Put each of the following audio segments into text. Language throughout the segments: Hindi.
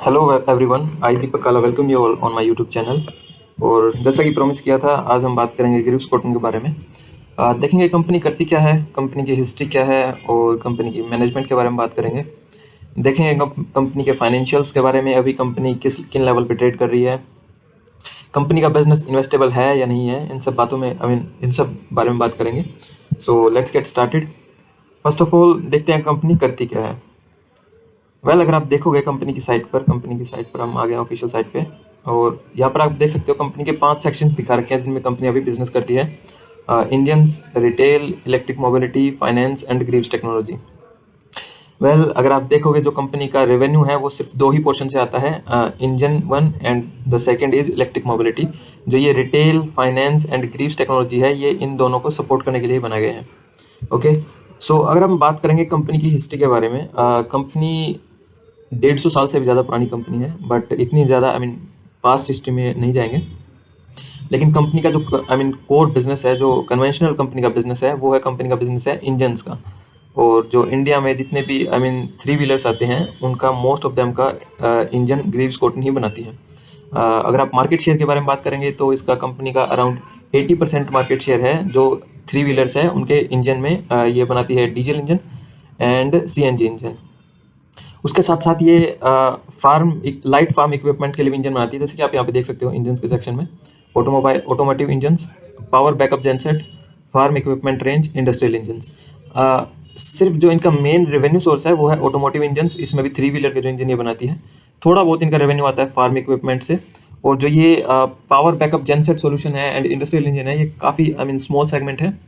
हेलो एवरीवन, आई दीपक काला welcome you all on my YouTube channel. और जैसा कि प्रॉमिस किया था, आज हम बात करेंगे ग्रीव्स कोटिंग के बारे में। देखेंगे कंपनी करती क्या है, कंपनी की हिस्ट्री क्या है और कंपनी की मैनेजमेंट के बारे में बात करेंगे। देखेंगे कंपनी के फाइनेंशियल्स के बारे में, अभी कंपनी किन लेवल पे ट्रेड कर रही है, कंपनी का बिजनेस इन्वेस्टेबल है या नहीं है, इन सब बातों में इन सब बारे में बात करेंगे। So let's get started. First of all देखते हैं कंपनी करती क्या है। अगर आप देखोगे कंपनी की साइट पर हम आ गए ऑफिशियल साइट पे, और यहाँ पर आप देख सकते हो कंपनी के 5 सेक्शंस दिखा रखे हैं जिनमें कंपनी अभी बिजनेस करती है। Indians, retail, electric mobility, finance and Greaves technology. अगर आप देखोगे जो कंपनी का रेवेन्यू है वो सिर्फ 2 ही पोर्शन से आता है, engine 1 and the second is electric mobility. जो ये retail, finance and Greaves technology है, ये इन दोनों को सपोर्ट करने के लिए बनाए गए हैं। ओके, सो अगर हम बात करेंगे कंपनी की हिस्ट्री के बारे में, कंपनी 150 साल से भी ज़्यादा पुरानी कंपनी है, बट इतनी ज़्यादा पास्ट हिस्ट्री में नहीं जाएंगे। लेकिन कंपनी का जो कोर बिजनेस है, जो कन्वेंशनल कंपनी का बिजनेस है, वो है कंपनी का बिजनेस है इंजन्स का। और जो इंडिया में जितने भी 3 व्हीलर्स आते हैं, उनका मोस्ट ऑफ देम का इंजन ग्रीव्स कोटिंग ही बनाती है। अगर आप मार्केट शेयर के बारे में बात करेंगे तो इसका कंपनी का अराउंड 80% मार्केट शेयर है। जो 3 व्हीलर्स हैं उनके इंजन में ये बनाती है diesel engine and CNG engine. उसके साथ साथ ये लाइट फार्म इक्विपमेंट के लिए भी इंजन बनाती है, जैसे कि आप यहाँ पे देख सकते हो इंजन के सेक्शन में। Automotive engines, power backup genset, farm equipment range, industrial engines. सिर्फ जो इनका मेन रेवेन्यू सोर्स है वो है ऑटोमोटिव इंजन्स। इसमें भी 3 व्हीलर के जो इंजन ये बनाती है, थोड़ा बहुत इनका रेवेन्यू आता है फार्म इक्विपमेंट से। और जो ये पावर बैकअप जेनसेट सोल्यूशन है एंड इंडस्ट्रियल इंजन है, ये काफ़ी स्मॉल सेगमेंट है,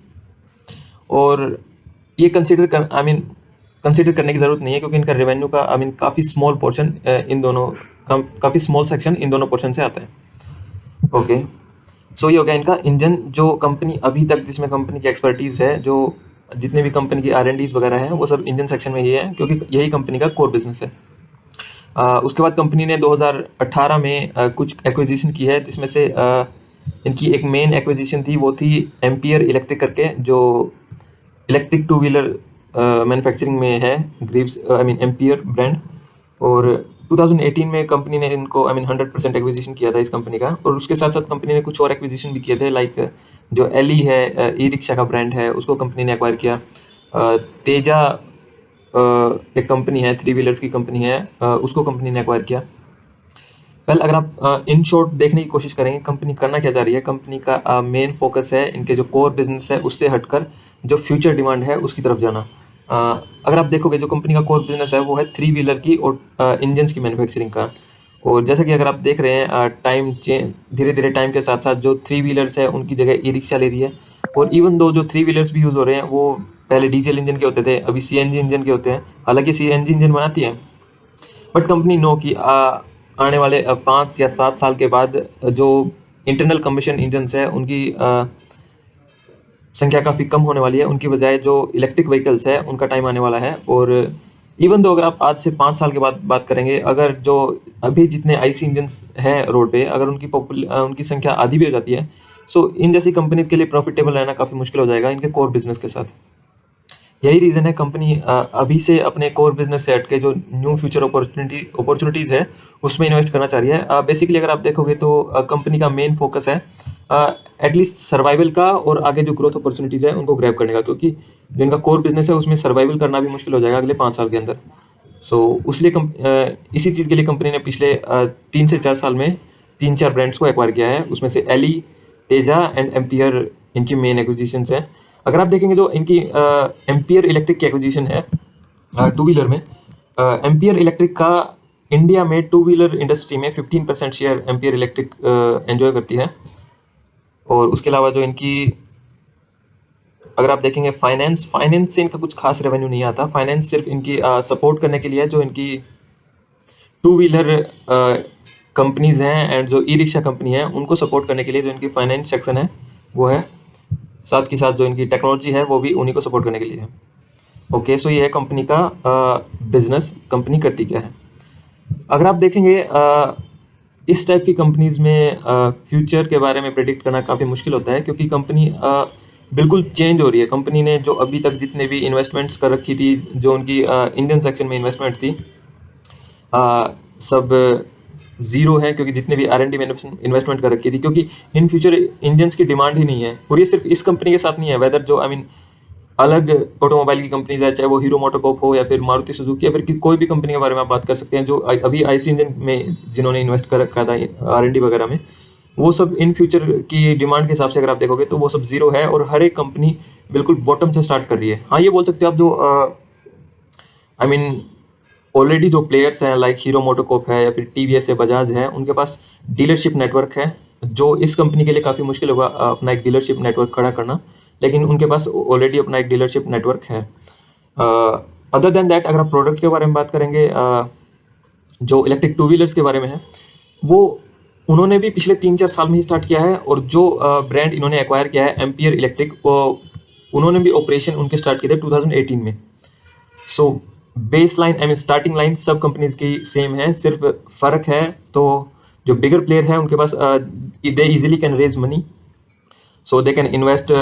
और ये कंसीडर करने की ज़रूरत नहीं है, क्योंकि इनका रेवेन्यू का काफ़ी स्मॉल पोर्शन इन दोनों काफ़ी स्मॉल सेक्शन इन दोनों पोर्शन से आता है। ओके, सो ये हो गया इनका इंजन। जो कंपनी अभी तक जिसमें कंपनी की एक्सपर्टीज़ है, जो जितने भी कंपनी की R&Ds वगैरह हैं, वो सब इंजन सेक्शन में ही है, क्योंकि यही कंपनी का कोर बिजनेस है। उसके बाद कंपनी ने 2018 में कुछ एक्विजिशन की है, जिसमें से इनकी एक मेन एक्विजिशन थी, वो थी एम्पियर इलेक्ट्रिक करके, जो इलेक्ट्रिक 2 व्हीलर मैन्युफैक्चरिंग में है, ग्रीव्स एम्पियर ब्रांड। और 2018 में कंपनी ने इनको 100% एक्विजिशन किया था इस कंपनी का। और उसके साथ साथ कंपनी ने कुछ और एक्विजिशन भी किए थे, लाइक जो एली है, ई रिक्शा का ब्रांड है, उसको कंपनी ने एक्वायर किया। तेजा एक कंपनी है, 3 व्हीलर्स की कंपनी है, उसको कंपनी ने एक्वायर किया। अगर आप इन शॉर्ट देखने की कोशिश करेंगे कंपनी करना क्या चाह रही है, कंपनी का मेन फोकस है इनके जो कोर बिजनेस है उससे हटकर जो फ्यूचर डिमांड है उसकी तरफ जाना। अगर आप देखोगे जो कंपनी का कोर बिजनेस है वो है 3 व्हीलर की और इंजन्स की मैन्युफैक्चरिंग का। और जैसा कि अगर आप देख रहे हैं धीरे धीरे टाइम के साथ साथ जो 3 व्हीलर्स है उनकी जगह ई रिक्शा ले रही है। और इवन दो जो 3 व्हीलर्स भी यूज़ हो रहे हैं वो पहले डीजल इंजन के होते थे, अभी सीएनजी इंजन के होते हैं। हालांकि सीएनजी इंजन बनाती है, बट कंपनी नो की आने वाले 5 या 7 साल के बाद जो इंटरनल कम्बशन इंजन्स है उनकी संख्या काफ़ी कम होने वाली है, उनकी बजाय जो इलेक्ट्रिक व्हीकल्स है उनका टाइम आने वाला है। और इवन दो अगर आप आज से 5 साल के बाद बात करेंगे, अगर जो अभी जितने आईसी इंजन्स हैं रोड पे, अगर उनकी संख्या आधी भी हो जाती है, सो इन जैसी कंपनीज के लिए प्रॉफिटेबल रहना काफ़ी मुश्किल हो जाएगा इनके कोर बिजनेस के साथ। यही रीज़न है कंपनी अभी से अपने कोर बिजनेस से हटके जो न्यू फ्यूचर अपॉर्चुनिटीज़ है उसमें इन्वेस्ट करना चाह रही है। बेसिकली अगर आप देखोगे तो कंपनी का मेन फोकस है एटलीस्ट सर्वाइवल का, और आगे जो ग्रोथ अपॉर्चुनिटीज़ है उनको ग्रैब करने का, क्योंकि जो इनका कोर बिजनेस है उसमें सर्वाइवल करना भी मुश्किल हो जाएगा अगले 5 साल के अंदर। सो इसी चीज़ के लिए कंपनी ने पिछले 3 से 4 साल में 3-4 ब्रांड्स को एक्वायर किया है, उसमें से एली, तेजा एंड एम्पियर इनकी मेन एक्विजिशंस हैं। अगर आप देखेंगे जो इनकी एम्पियर इलेक्ट्रिक की एक्विजिशन है 2 व्हीलर में, एम्पियर इलेक्ट्रिक का इंडिया में 2 व्हीलर इंडस्ट्री में 15% शेयर एम्पियर इलेक्ट्रिक एंजॉय करती है। और उसके अलावा जो इनकी अगर आप देखेंगे फाइनेंस से इनका कुछ खास रेवेन्यू नहीं आता। फाइनेंस सिर्फ इनकी सपोर्ट करने के लिए है, जो इनकी 2 व्हीलर कंपनीज हैं एंड जो ई रिक्शा कंपनी है उनको सपोर्ट करने के लिए जो इनकी फाइनेंस सेक्शन है वो है। साथ के साथ जो इनकी टेक्नोलॉजी है वो भी उन्हीं को सपोर्ट करने के लिए है। ओके, सो ये है कंपनी का बिजनेस, कंपनी करती क्या है। अगर आप देखेंगे इस टाइप की कंपनीज में फ्यूचर के बारे में प्रेडिक्ट करना काफ़ी मुश्किल होता है, क्योंकि कंपनी बिल्कुल चेंज हो रही है। कंपनी ने जो अभी तक जितने भी इन्वेस्टमेंट्स कर रखी थी, जो उनकी इंडियन सेक्शन में इन्वेस्टमेंट थी, सब ज़ीरो है, क्योंकि जितने भी R&D में इन्वेस्टमेंट कर रखी थी, क्योंकि इन फ्यूचर इंडियंस की डिमांड ही नहीं है। और ये सिर्फ इस कंपनी के साथ नहीं है, वेदर जो आई मीन अलग ऑटोमोबाइल की कंपनीज है, चाहे वो हीरो मोटोकॉर्प हो या फिर मारुति सुजुकी या फिर कोई भी कंपनी के बारे में आप बात कर सकते हैं जो अभी IC इंजन में जिन्होंने इन्वेस्ट कर रखा था R&D वगैरह में, वो सब इन फ्यूचर की डिमांड के हिसाब से अगर आप देखोगे तो वो सब ज़ीरो है और हर एक कंपनी बिल्कुल बॉटम से स्टार्ट कर रही है। हाँ, ये बोल सकते हो आप जो आई मीन ऑलरेडी जो प्लेयर्स हैं लाइक हीरो मोटोकॉर्प है या फिर TVS है, बजाज है, उनके पास डीलरशिप नेटवर्क है, जो इस कंपनी के लिए काफ़ी मुश्किल होगा अपना एक डीलरशिप नेटवर्क खड़ा करना, लेकिन उनके पास ऑलरेडी अपना एक डीलरशिप नेटवर्क है। अदर देन दैट, अगर आप प्रोडक्ट के बारे में बात करेंगे, जो इलेक्ट्रिक टू व्हीलर्स के बारे में है, वो उन्होंने भी पिछले 3-4 साल में ही स्टार्ट किया है। और जो ब्रांड इन्होंने एक्वायर किया है एम्पियर इलेक्ट्रिक, वो उन्होंने भी ऑपरेशन उनके स्टार्ट किए थे 2018 में। So base line I mean starting line सब कंपनीज की सेम है, सिर्फ फ़र्क है तो जो बिगर प्लेयर है उनके पास they easily can raise money, so they can invest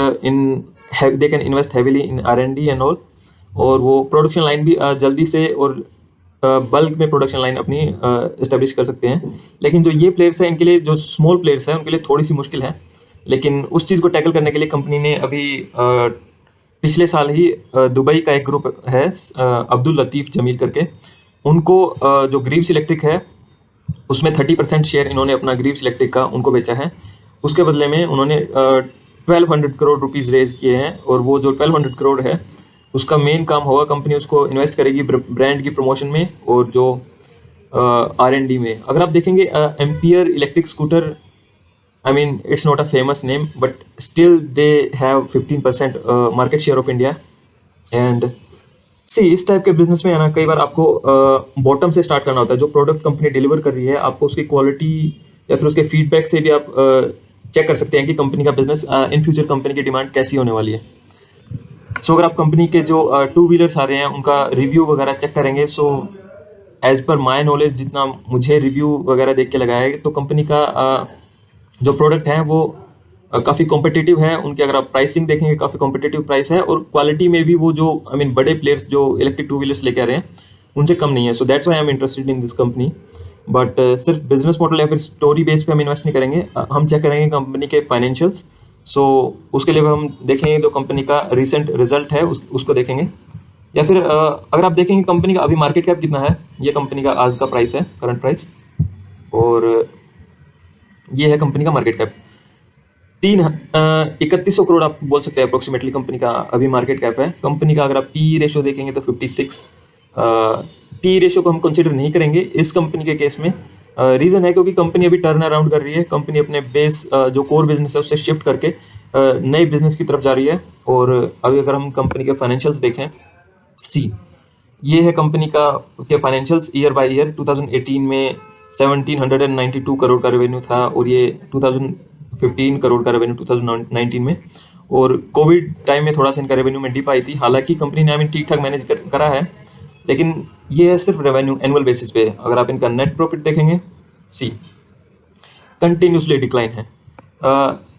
heavily in R&D and all, और वो प्रोडक्शन लाइन भी जल्दी से और बल्क में प्रोडक्शन लाइन अपनी इस्टेब्लिश कर सकते हैं। लेकिन जो ये प्लेयर्स हैं, इनके लिए, जो स्मॉल प्लेयर्स हैं, उनके लिए थोड़ी सी मुश्किल है। लेकिन उस चीज़ को टैकल करने के लिए कंपनी ने अभी पिछले साल ही दुबई का एक ग्रुप है अब्दुल लतीफ़ जमील करके, उनको जो ग्रीव्स इलेक्ट्रिक है उसमें 30% शेयर इन्होंने अपना ग्रीव्स इलेक्ट्रिक का उनको बेचा है। उसके बदले में उन्होंने 1200 करोड़ रुपीज़ रेज किए हैं, और वो जो 1200 करोड़ है उसका मेन काम होगा, कंपनी उसको इन्वेस्ट करेगी ब्रांड की प्रमोशन में और जो R&D में। अगर आप देखेंगे ampere electric scooter, I mean, it's not a famous name, but still they have 15% market share of India. And see, इस टाइप के बिजनेस में है ना, कई बार आपको बॉटम से स्टार्ट करना होता है। जो प्रोडक्ट कंपनी डिलीवर कर रही है, आपको उसकी क्वालिटी या फिर उसके फीडबैक से भी आप चेक कर सकते हैं कि कंपनी का बिजनेस इन फ्यूचर कंपनी की डिमांड कैसी होने वाली है। सो अगर आप कंपनी के जो टू व्हीलर्स आ रहे हैं उनका रिव्यू वगैरह चेक करेंगे, so as per my knowledge जितना मुझे रिव्यू वगैरह देख के लगाया है, तो कंपनी का जो प्रोडक्ट हैं वो काफ़ी कॉम्पिटिटिव है। उनके अगर आप प्राइसिंग देखेंगे काफ़ी कॉम्पिटिटिव प्राइस है, और क्वालिटी में भी वो जो आई मीन बड़े प्लेयर्स जो इलेक्ट्रिक टू व्हीलर्स लेके आ रहे हैं उनसे कम नहीं है। So that's why I am interested in this company. But सिर्फ बिजनेस मॉडल या फिर स्टोरी बेस पे हम इन्वेस्ट नहीं करेंगे, हम चेक करेंगे कंपनी के फाइनेंशियल्स। सो उसके लिए हम देखेंगे जो कंपनी का रिसेंट रिजल्ट है उसको देखेंगे, या फिर अगर आप देखेंगे कंपनी का अभी मार्केट कैप कितना है, ये कंपनी का आज का प्राइस है, करंट प्राइस, और ये है कंपनी का मार्केट कैप 3100 करोड़ आप बोल सकते हैं अप्रोक्सीमेटली कंपनी का अभी मार्केट कैप है। कंपनी का अगर आप PE रेशो देखेंगे तो 56। PE रेशो को हम कंसीडर नहीं करेंगे इस कंपनी के केस में। रीज़न है क्योंकि कंपनी अभी टर्न अराउंड कर रही है, कंपनी अपने बेस जो कोर बिजनेस है उससे शिफ्ट करके नए बिजनेस की तरफ जा रही है। और अभी अगर हम कंपनी के फाइनेंशियल्स देखें, ये है कंपनी का के फाइनेंशियल्स ईयर बाय ईयर। 2018 में 1792 करोड़ का रेवेन्यू था, और ये 2015 करोड़ का रेवेन्यू 2019 में, और कोविड टाइम में थोड़ा सा इनका रेवेन्यू में डिप आई थी। हालांकि कंपनी ने ठीक ठाक मैनेज करा है, लेकिन ये है सिर्फ रेवेन्यू एनुअल बेसिस पे। अगर आप इनका नेट प्रॉफिट देखेंगे, कंटिन्यूसली डिक्लाइन है।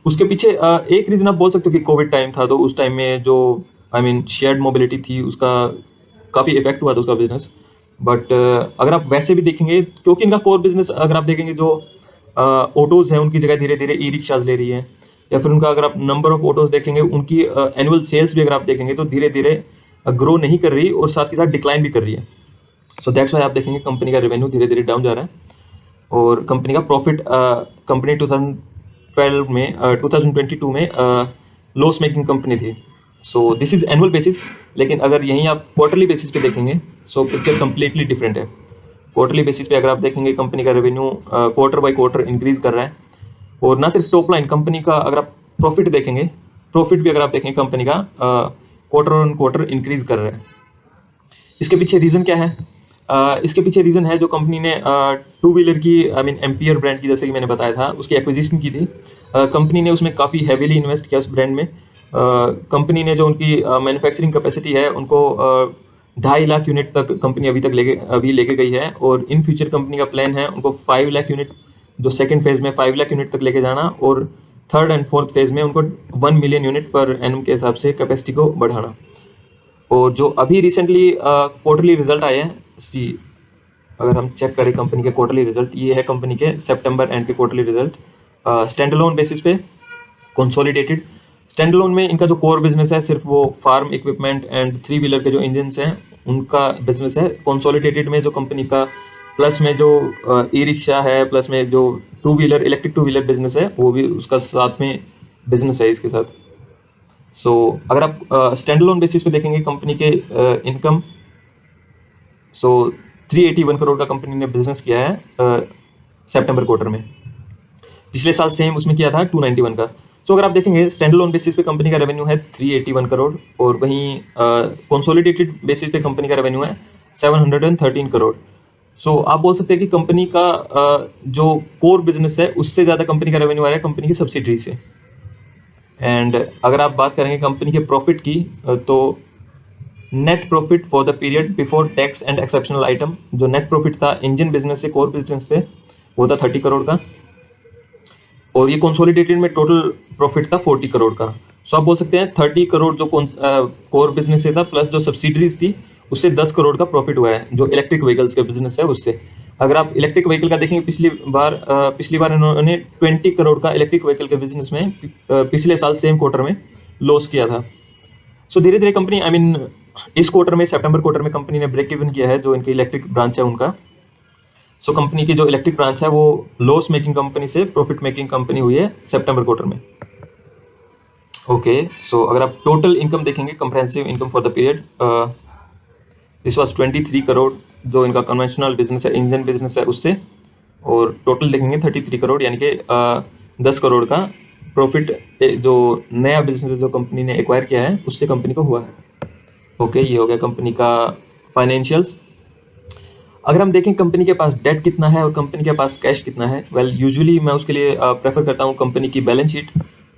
उसके पीछे एक रीज़न आप बोल सकते हो कि कोविड टाइम था, तो उस टाइम में जो शेयर्ड मोबिलिटी थी उसका काफ़ी इफेक्ट हुआ था उसका बिजनेस। बट अगर आप वैसे भी देखेंगे, क्योंकि इनका कोर बिजनेस अगर आप देखेंगे जो ऑटोज़ हैं उनकी जगह धीरे धीरे ई-रिक्शाज ले रही है, या फिर उनका अगर आप नंबर ऑफ ऑटोज़ देखेंगे, उनकी एनुअल सेल्स भी अगर आप देखेंगे तो धीरे धीरे ग्रो नहीं कर रही और साथ के साथ डिक्लाइन भी कर रही है। सो दैट्स वाई आप देखेंगे कंपनी का रेवेन्यू धीरे धीरे डाउन जा रहा है, और कंपनी का प्रॉफिट कंपनी 2022 में लॉस मेकिंग कंपनी थी। So this is annual basis, लेकिन अगर यहीं आप क्वार्टरली बेसिस पे देखेंगे सो पिक्चर कम्प्लीटली डिफरेंट है। क्वार्टरली बेसिस पे अगर आप देखेंगे कंपनी का revenue quarter by quarter increase कर रहा है, और ना सिर्फ टॉप लाइन कंपनी का, अगर आप प्रॉफिट देखेंगे, प्रॉफिट भी अगर आप देखेंगे कंपनी का क्वार्टर ऑन क्वार्टर इंक्रीज़ कर रहा है। इसके पीछे रीज़न क्या है? इसके पीछे रीज़न है जो कंपनी ने टू व्हीलर की एम्पियर ब्रांड की, जैसे कि मैंने बताया था, उसकी एक्विजिशन की थी। कंपनी ने उसमें काफ़ी हैवीली इन्वेस्ट किया उस ब्रांड में। कंपनी ने जो उनकी मैन्युफैक्चरिंग कैपेसिटी है उनको 2.5 लाख यूनिट तक कंपनी अभी लेके गई है, और इन फ्यूचर कंपनी का प्लान है उनको 5 लाख यूनिट, जो सेकंड फेज़ में 5 लाख यूनिट तक लेके जाना, और थर्ड एंड फोर्थ फेज़ में उनको 1 मिलियन यूनिट पर एनम के हिसाब से कैपेसिटी को बढ़ाना। और जो अभी रिसेंटली क्वार्टरली रिजल्ट आए हैं, अगर हम चेक करें कंपनी के क्वार्टरली रिजल्ट, ये है कंपनी के सितंबर एंड के quarterly result stand alone basis पे, कंसोलिडेटेड। स्टैंड अलोन में इनका जो कोर बिजनेस है सिर्फ वो फार्म इक्विपमेंट एंड 3 व्हीलर के जो इंजन्स हैं उनका बिजनेस है। कंसोलिडेटेड में जो कंपनी का प्लस में जो ई रिक्शा है, प्लस में जो 2 व्हीलर इलेक्ट्रिक 2 व्हीलर बिजनेस है वो भी उसका साथ में बिजनेस है इसके साथ। सो अगर आप स्टैंड अलोन बेसिस पे देखेंगे कंपनी के इनकम, सो 381 करोड़ का कंपनी ने बिजनेस किया है सितंबर क्वार्टर में। पिछले साल सेम उसमें किया था 291 का। सो अगर आप देखेंगे स्टैंड अलोन बेसिस पे कंपनी का रेवेन्यू है 381 करोड़ और वहीं कंसोलिडेटेड बेसिस पे कंपनी का रेवेन्यू है 713 करोड़। सो आप बोल सकते हैं कि कंपनी का जो कोर बिजनेस है उससे ज़्यादा कंपनी का रेवेन्यू आ रहा है कंपनी की सब्सिडरी से। एंड अगर आप बात करेंगे कंपनी के प्रॉफिट की, तो net profit for the period before tax and exceptional item, जो नेट प्रॉफिट था इंजन बिजनेस से कोर बिजनेस से, वो था 30 करोड़ का। और ये कंसोलिडेटेड में टोटल प्रॉफिट था 40 करोड़ का। सो आप बोल सकते हैं 30 करोड़ जो कोर बिजनेस से था प्लस जो सब्सिडरीज थी उससे 10 करोड़ का प्रॉफिट हुआ है जो इलेक्ट्रिक व्हीकल्स का बिजनेस है उससे। अगर आप इलेक्ट्रिक व्हीकल का देखेंगे पिछली बार इन्होंने 20 करोड़ का इलेक्ट्रिक व्हीकल के बिजनेस में पिछले साल सेम क्वार्टर में लॉस किया था। सो धीरे धीरे कंपनी इस क्वार्टर में सितंबर क्वार्टर में कंपनी ने ब्रेक इवन किया है जो इनकी इलेक्ट्रिक ब्रांच है उनका। सो कंपनी की जो इलेक्ट्रिक ब्रांच है वो लॉस मेकिंग कंपनी से प्रॉफिट मेकिंग कंपनी हुई है सितंबर क्वार्टर में। ओके, सो अगर आप टोटल इनकम देखेंगे comprehensive income for the period, this was 23 crore जो इनका कन्वेंशनल बिजनेस है, इंजन बिजनेस है उससे, और टोटल देखेंगे 33 करोड़ यानी कि 10 करोड़ का प्रॉफिट जो नया बिजनेस जो कंपनी ने एक्वायर किया है उससे कंपनी को हुआ है। ओके, ये हो गया कंपनी का फाइनेंशियल्स। अगर हम देखें कंपनी के पास डेट कितना है और कंपनी के पास कैश कितना है, वेल यूजुअली मैं उसके लिए प्रेफर करता हूँ कंपनी की बैलेंस शीट,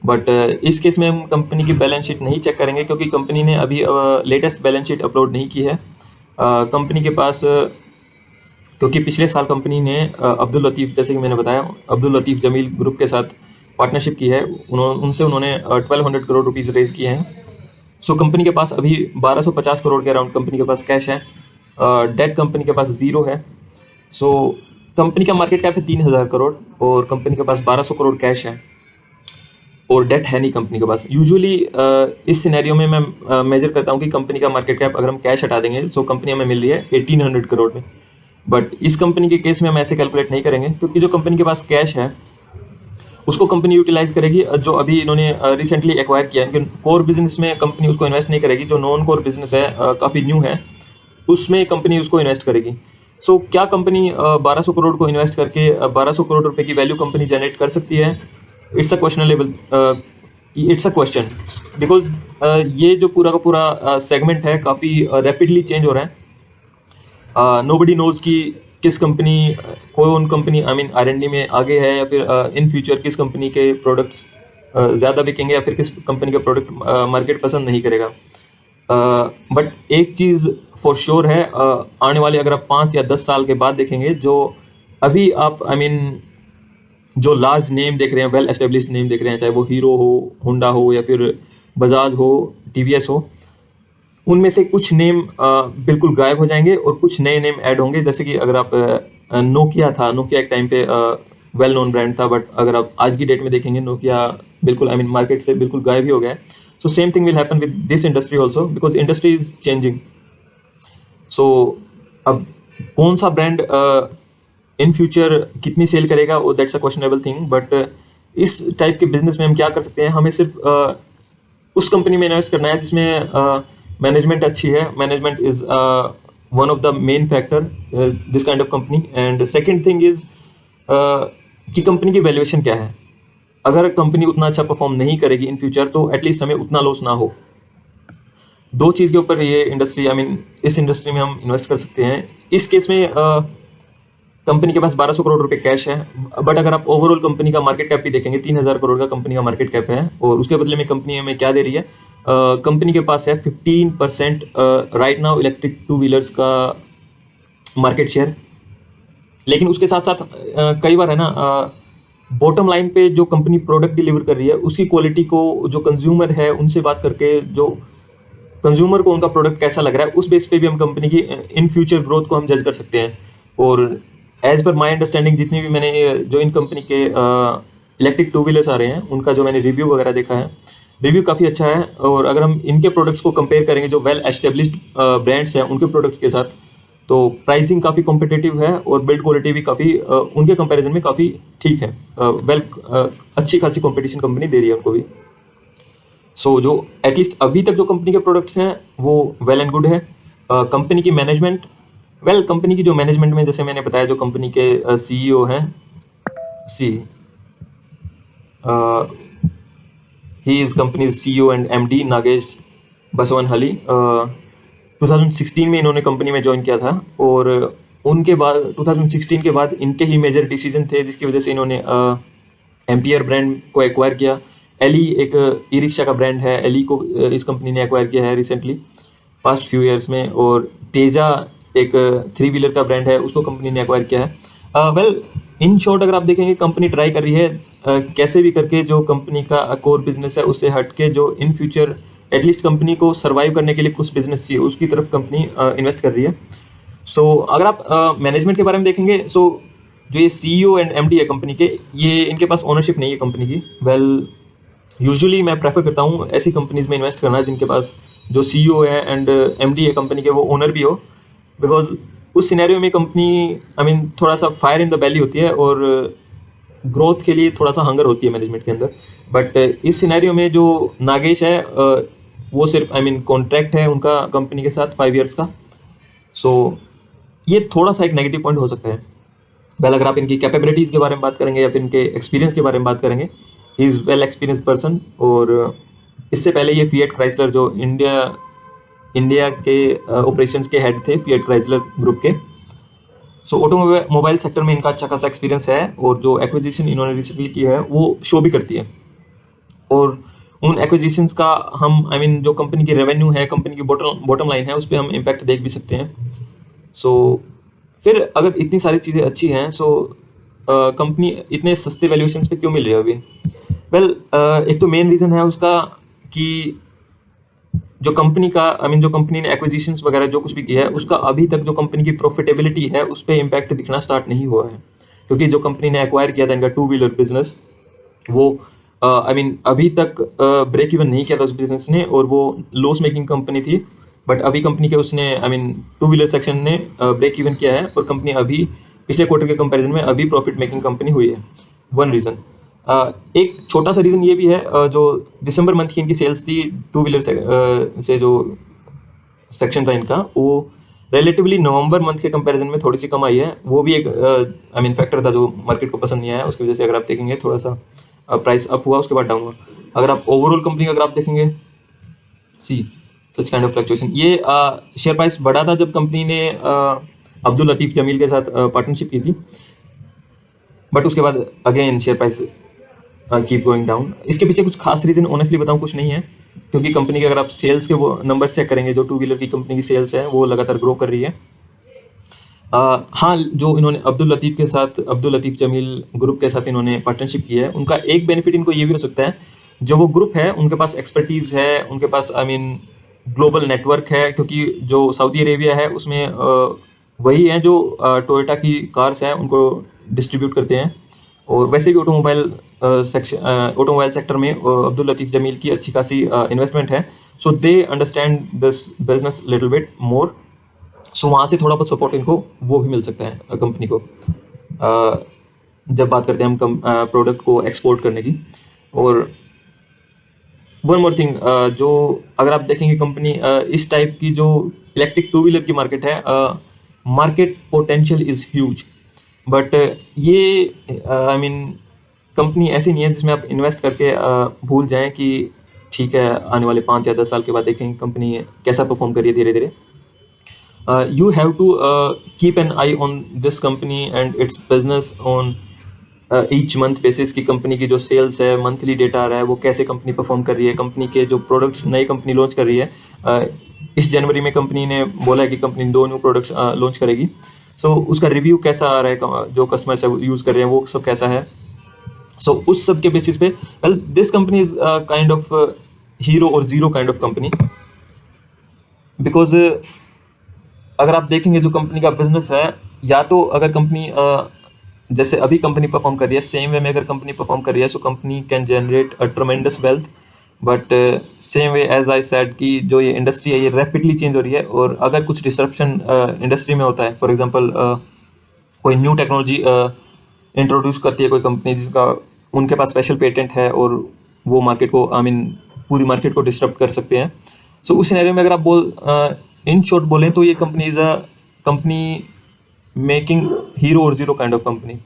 बट इस केस में हम कंपनी की बैलेंस शीट नहीं चेक करेंगे क्योंकि कंपनी ने अभी लेटेस्ट बैलेंस शीट अपलोड नहीं की है। कंपनी के पास क्योंकि पिछले साल कंपनी ने अब्दुल लतीफ़, जैसे कि मैंने बताया, अब्दुल लतीफ़ जमील ग्रुप के साथ पार्टनरशिप की है, उनसे उन्होंने 1200 करोड़ रुपीज़ रेज़ किए हैं। सो कंपनी के पास अभी 1250 करोड़ के अराउंड कंपनी के पास कैश है। डेट कंपनी के पास 0 है। सो कंपनी का मार्केट कैप है 3000 करोड़ और कंपनी के पास 1200 करोड़ कैश है और डेट है नहीं कंपनी के पास। यूजुअली इस सिनेरियो में मैं मेजर करता हूँ कि कंपनी का मार्केट कैप अगर हम कैश हटा देंगे तो कंपनी हमें मिल रही है 1800 करोड़ में, बट इस कंपनी के केस में हम ऐसे कैलकुलेट नहीं करेंगे क्योंकि जो कंपनी के पास कैश है उसको कंपनी यूटिलाइज करेगी जो अभी इन्होंने रिसेंटली एक्वायर किया है। कोर बिजनेस में कंपनी उसको इन्वेस्ट नहीं करेगी, जो नॉन कोर बिजनेस है काफ़ी न्यू है उसमें कंपनी उसको इन्वेस्ट करेगी। सो क्या कंपनी 1200 करोड़ को इन्वेस्ट करके 1200 करोड़ रुपए की वैल्यू कंपनी जनरेट कर सकती है? It's a questionable, it's a question, because ये जो पूरा का पूरा सेगमेंट है काफ़ी रैपिडली चेंज हो रहा है। नोबडी नोज कि किस कंपनी, कौन कंपनी आई मीन R&D में आगे है या फिर इन फ्यूचर किस कंपनी के प्रोडक्ट्स ज़्यादा बिकेंगे या फिर किस कंपनी का प्रोडक्ट मार्केट पसंद नहीं करेगा। बट एक चीज़ फॉर श्योर है, आने वाले अगर आप 5 या 10 साल के बाद देखेंगे, जो अभी आप आई मीन जो लार्ज नेम देख रहे हैं, वेल एस्टेब्लिश्ड नेम देख रहे हैं, चाहे वो हीरो हो, होंडा हो या फिर बजाज हो, TVS हो, उनमें से कुछ नेम बिल्कुल गायब हो जाएंगे और कुछ नए नेम ऐड होंगे। जैसे कि अगर आप नोकिया था, नोकिया एक टाइम पे वेल नोन ब्रांड था, बट अगर आप आज की डेट में देखेंगे नोकिया बिल्कुल आई मीन मार्केट से बिल्कुल गायब ही हो गया है। So same thing will happen with this industry also because industry is changing. So अब कौन सा ब्रांड इन फ्यूचर कितनी सेल करेगा वो that's a questionable thing, but इस टाइप के बिजनेस में हम क्या कर सकते हैं, हमें सिर्फ उस कंपनी में इन्वेस्ट करना है जिसमें मैनेजमेंट अच्छी है। Management is one of the main factor this kind of company. And second thing is कि कंपनी की वैल्यूएशन क्या है। अगर कंपनी उतना अच्छा परफॉर्म नहीं करेगी इन फ्यूचर तो एटलीस्ट हमें उतना लॉस ना हो। दो चीज़ के ऊपर ये इंडस्ट्री आई मीन इस इंडस्ट्री में हम इन्वेस्ट कर सकते हैं। इस केस में कंपनी के पास 1200 करोड़ रुपए कैश है, बट अगर आप ओवरऑल कंपनी का मार्केट कैप भी देखेंगे 3000 करोड़ का कंपनी का मार्केट कैप है और उसके बदले में कंपनी हमें क्या दे रही है, कंपनी के पास है 15% राइट नाउ इलेक्ट्रिक 2 व्हीलर्स का मार्केट शेयर। लेकिन उसके साथ साथ कई बार है ना, बॉटम लाइन पे जो कंपनी प्रोडक्ट डिलीवर कर रही है उसकी क्वालिटी को जो कंज्यूमर है उनसे बात करके जो कंज्यूमर को उनका प्रोडक्ट कैसा लग रहा है उस बेस पे भी हम कंपनी की इन फ्यूचर ग्रोथ को हम जज कर सकते हैं। और एज़ पर माई अंडरस्टैंडिंग जितनी भी मैंने जो इन कंपनी के इलेक्ट्रिक टू व्हीलर्स आ रहे हैं उनका जो मैंने रिव्यू वगैरह देखा है, रिव्यू काफ़ी अच्छा है। और अगर हम इनके प्रोडक्ट्स को कंपेयर करेंगे जो वेल एस्टेब्लिश्ड ब्रांड्स हैं उनके प्रोडक्ट्स के साथ, तो प्राइसिंग काफ़ी कॉम्पिटिटिव है और बिल्ड क्वालिटी भी काफ़ी उनके कंपैरिजन में काफ़ी ठीक है। अच्छी खासी कंपटीशन कंपनी दे रही है उनको भी। सो जो एटलीस्ट अभी तक जो कंपनी के प्रोडक्ट्स हैं वो वेल एंड गुड है। कंपनी की मैनेजमेंट, कंपनी की जो मैनेजमेंट में जैसे मैंने बताया जो कंपनी के सीईओ हैं, he is company's CEO and MD Nagesh Basavanahalli. 2016 में इन्होंने कंपनी में ज्वाइन किया था और उनके बाद 2016 के बाद इनके ही मेजर डिसीजन थे जिसकी वजह से इन्होंने एम्पियर ब्रांड को एक्वायर किया। एली एक ई रिक्शा का ब्रांड है, एली को इस कंपनी ने एक्वायर किया है रिसेंटली पास्ट फ्यू ईयर्स में। और तेजा एक 3 व्हीलर का ब्रांड है, उसको कंपनी ने एक्वायर किया है। इन शॉर्ट अगर आप देखेंगे कंपनी ट्राई कर रही है कैसे भी करके जो कंपनी का कोर बिजनेस है उससे हट के जो इन फ्यूचर एटलीस्ट कंपनी को सर्वाइव करने के लिए कुछ बिजनेस चाहिए उसकी तरफ कंपनी इन्वेस्ट कर रही है। सो अगर आप मैनेजमेंट के बारे में देखेंगे, सो जो ये सीईओ एंड एमडी है कंपनी के, ये इनके पास ओनरशिप नहीं है कंपनी की। यूजुअली मैं प्रेफर करता हूँ ऐसी कंपनीज में इन्वेस्ट करना जिनके पास जो सीईओ है एंड एमडी है कंपनी के वो ओनर भी हो, बिकॉज उस सिनेरियो में कंपनी थोड़ा सा फायर इन द बैली होती है और ग्रोथ के लिए थोड़ा सा हंगर होती है मैनेजमेंट के अंदर। बट इस सिनेरियो में जो नागेश है वो सिर्फ कॉन्ट्रैक्ट है उनका कंपनी के साथ 5 ईयर्स का। सो ये थोड़ा सा एक नेगेटिव पॉइंट हो सकता है। अगर आप इनकी कैपेबिलिटीज़ के बारे में बात करेंगे या फिर इनके एक्सपीरियंस के बारे में बात करेंगे, he is well experience person. और इससे पहले ये फिएट क्राइसलर जो इंडिया के ऑपरेशंस के हेड थे फिएट क्राइसलर ग्रुप के। सो ऑटोमोबाइल सेक्टर में इनका अच्छा खासा एक्सपीरियंस है और जो एक्विजिशन इन्होंने रिसेंटली की है वो शो भी करती है। और उन एक्विजिशंस का हम जो कंपनी की रेवेन्यू है, कंपनी की बॉटम लाइन है, उस पर हम इम्पैक्ट देख भी सकते हैं। सो फिर अगर इतनी सारी चीज़ें अच्छी हैं, सो कंपनी इतने सस्ते वैल्यूएशंस पे क्यों मिल रही है अभी? एक तो मेन रीज़न है उसका कि जो कंपनी का जो कंपनी ने एक्विजिशंस वगैरह जो कुछ भी किया है उसका अभी तक जो कंपनी की प्रॉफिटेबिलिटी है उस पर इम्पैक्ट दिखना स्टार्ट नहीं हुआ है। क्योंकि जो कंपनी ने एक्वायर किया था इनका 2 व्हीलर बिजनेस, वो अभी तक ब्रेक इवन नहीं किया था उस बिजनेस ने और वो लॉस मेकिंग कंपनी थी। बट अभी कंपनी के उसने 2 व्हीलर सेक्शन ने ब्रेक इवन किया है और कंपनी अभी पिछले क्वार्टर के कंपैरिजन में अभी प्रॉफिट मेकिंग कंपनी हुई है। One reason. एक छोटा सा रीज़न ये भी है, जो दिसंबर मंथ की इनकी सेल्स थी 2 व्हीलर से जो सेक्शन था इनका, वो रिलेटिवली नवंबर मंथ के कंपैरिजन में थोड़ी सी कम आई है। वो भी एक फैक्टर था जो मार्केट को पसंद नहीं आया, उसकी वजह से अगर आप देखेंगे थोड़ा सा प्राइस अप हुआ उसके बाद डाउन हुआ। अगर आप ओवरऑल कंपनी का अगर आप देखेंगे, सी सच काइंड ऑफ फ्लक्चुएशन, ये शेयर प्राइस बढ़ा था जब कंपनी ने अब्दुल लतीफ़ जमील के साथ पार्टनरशिप की थी। बट उसके बाद again share price keep going down. इसके पीछे कुछ खास रीज़न ऑनेस्टली बताऊं कुछ नहीं है, क्योंकि कंपनी के अगर आप सेल्स के वो नंबर्स चेक करेंगे, जो 2 व्हीलर की कंपनी की सेल्स है वो लगातार ग्रो कर रही है। हाँ, जो इन्होंने अब्दुल लतीफ़ जमील ग्रुप के साथ इन्होंने पार्टनरशिप की है, उनका एक बेनिफिट इनको ये भी हो सकता है, जो वो ग्रुप है उनके पास एक्सपर्टीज़ है, उनके पास ग्लोबल नेटवर्क है, क्योंकि जो सऊदी अरेबिया है उसमें वही हैं जो टोयोटा की कार्स हैं उनको डिस्ट्रीब्यूट करते हैं। और वैसे भी ऑटोमोबाइल सेक्टर में अब्दुल लतीफ़ जमील की अच्छी खासी इन्वेस्टमेंट है। So they understand this business little bit more. So वहाँ से थोड़ा बहुत सपोर्ट इनको वो भी मिल सकता है कंपनी को, जब बात करते हैं हम प्रोडक्ट को एक्सपोर्ट करने की। और वन मोर थिंग, जो अगर आप देखेंगे कंपनी इस टाइप की जो इलेक्ट्रिक 2 व्हीलर की मार्केट है, market potential is huge. But ये कंपनी ऐसी नहीं है जिसमें आप इन्वेस्ट करके भूल जाएं कि ठीक है आने वाले 5 या 10 साल के बाद देखेंगे कंपनी कैसा परफॉर्म करिए धीरे धीरे। You have to keep an eye on this company and its business on each month basis की कंपनी की जो सेल्स है, मंथली डेटा आ रहा है, वो कैसे कंपनी परफॉर्म कर रही है, कंपनी के जो प्रोडक्ट्स नई कंपनी लॉन्च कर रही है। इस जनवरी में कंपनी ने बोला है कि कंपनी 2 न्यू प्रोडक्ट्स लॉन्च करेगी। सो उसका रिव्यू कैसा आ रहा है, जो कस्टमर्स है यूज़ कर रहे हैं वो सब कैसा है। सो उस सब के बेसिस पे this company is kind of hero और zero kind of company, because अगर आप देखेंगे जो कंपनी का बिजनेस है या तो अगर कंपनी जैसे अभी कंपनी परफॉर्म कर रही है, सेम वे में अगर कंपनी परफॉर्म कर रही है, so company can generate a tremendous wealth. But same way as I said कि जो ये इंडस्ट्री है ये रैपिडली चेंज हो रही है, और अगर कुछ डिसरप्शन इंडस्ट्री में होता है, फॉर एग्जांपल कोई न्यू टेक्नोलॉजी इंट्रोड्यूस करती है कोई कंपनी जिसका उनके पास स्पेशल पेटेंट है, और वो मार्केट को आई मीन पूरी मार्केट को डिस्टर्ब कर सकते हैं। सो उस सिनेरियो में अगर आप इन शॉर्ट बोलें तो ये company is a company making hero और zero kind of company.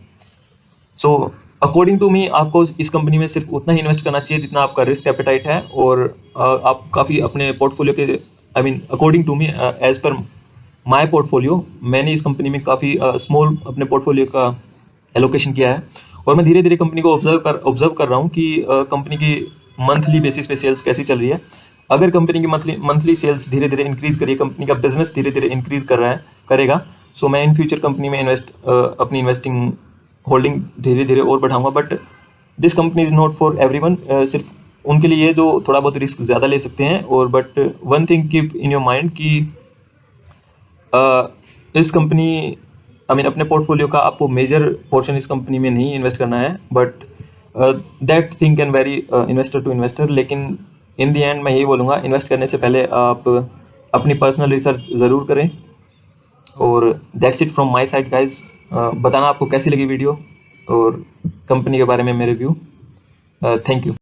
So according to me आपको इस कंपनी में सिर्फ उतना ही इन्वेस्ट करना चाहिए जितना आपका रिस्क एपेटाइट है, और आप काफ़ी अपने पोर्टफोलियो के I mean according to me as per my portfolio मैंने इस कंपनी में काफ़ी स्मॉल अपने पोर्टफोलियो का एलोकेशन किया है, और मैं धीरे धीरे कंपनी को ऑब्जर्व कर रहा हूँ कि कंपनी की मंथली बेसिस पे सेल्स कैसी चल रही है। अगर कंपनी की मंथली सेल्स धीरे धीरे इंक्रीज़ करिए, कंपनी का बिजनेस धीरे धीरे इंक्रीज़ करेगा, सो मैं इन फ्यूचर कंपनी में अपनी इन्वेस्टिंग होल्डिंग धीरे धीरे और बढ़ाऊंगा। But this company is not for everyone, सिर्फ उनके लिए जो थोड़ा बहुत रिस्क ज़्यादा ले सकते हैं। और but one thing keep in your mind कि इस कंपनी आई मीन अपने पोर्टफोलियो का आपको मेजर पोर्शन इस कंपनी में नहीं इन्वेस्ट करना है, but that thing can very investor to investor. लेकिन इन दी एंड मैं यही बोलूँगा, इन्वेस्ट करने से पहले आप अपनी पर्सनल रिसर्च ज़रूर करें। और that's it from my side guys. बताना आपको कैसी लगी वीडियो और कंपनी के बारे में मेरे व्यू। Thank you.